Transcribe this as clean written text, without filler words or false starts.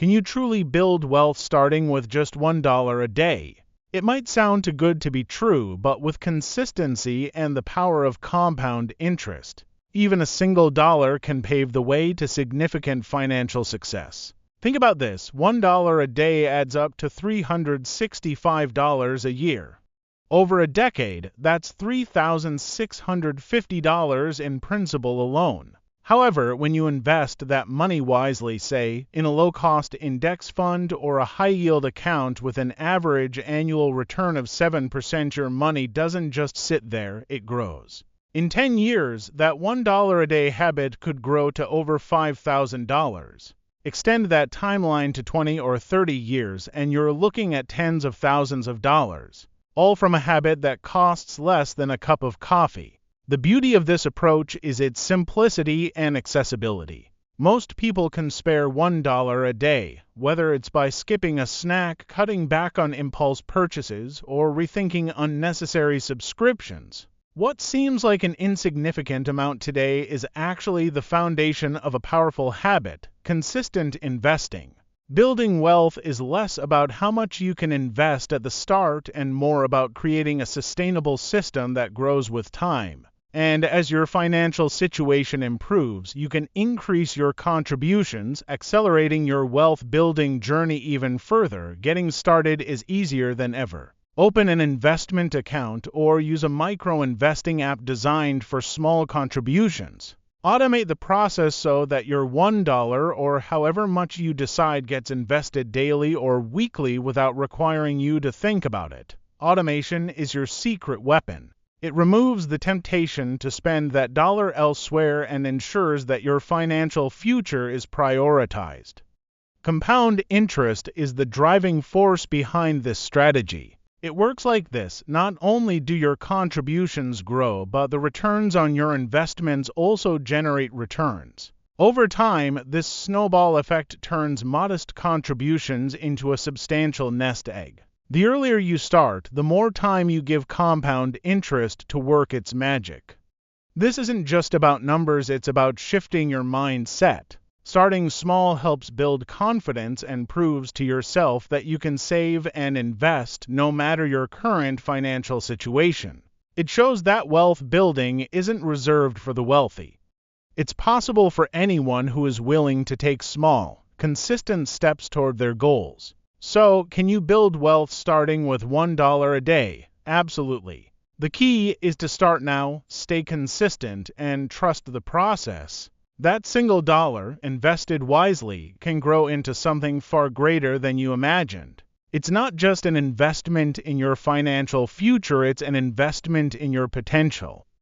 Can you truly build wealth starting with just $1 a day? It might sound too good to be true, but with consistency and the power of compound interest, even a single dollar can pave the way to significant financial success. Think about this, $1 a day adds up to $365 a year. Over a decade, that's $3,650 in principal alone. However, when you invest that money wisely, say, in a low-cost index fund or a high-yield account with an average annual return of 7%, your money doesn't just sit there, it grows. In 10 years, that $1 a day habit could grow to over $5,000. Extend that timeline to 20 or 30 years, and you're looking at tens of thousands of dollars, all from a habit that costs less than a cup of coffee. The beauty of this approach is its simplicity and accessibility. Most people can spare $1 a day, whether it's by skipping a snack, cutting back on impulse purchases, or rethinking unnecessary subscriptions. What seems like an insignificant amount today is actually the foundation of a powerful habit, consistent investing. Building wealth is less about how much you can invest at the start and more about creating a sustainable system that grows with time. And as your financial situation improves, you can increase your contributions, accelerating your wealth-building journey even further. Getting started is easier than ever. Open an investment account or use a micro-investing app designed for small contributions. Automate the process so that your $1 or however much you decide gets invested daily or weekly without requiring you to think about it. Automation is your secret weapon. It removes the temptation to spend that dollar elsewhere and ensures that your financial future is prioritized. Compound interest is the driving force behind this strategy. It works like this. Not only do your contributions grow, but the returns on your investments also generate returns. Over time, this snowball effect turns modest contributions into a substantial nest egg. The earlier you start, the more time you give compound interest to work its magic. This isn't just about numbers, it's about shifting your mindset. Starting small helps build confidence and proves to yourself that you can save and invest no matter your current financial situation. It shows that wealth building isn't reserved for the wealthy. It's possible for anyone who is willing to take small, consistent steps toward their goals. So, can you build wealth starting with $1 a day? Absolutely. The key is to start now, stay consistent, and trust the process. That single dollar, invested wisely, can grow into something far greater than you imagined. It's not just an investment in your financial future, it's an investment in your potential.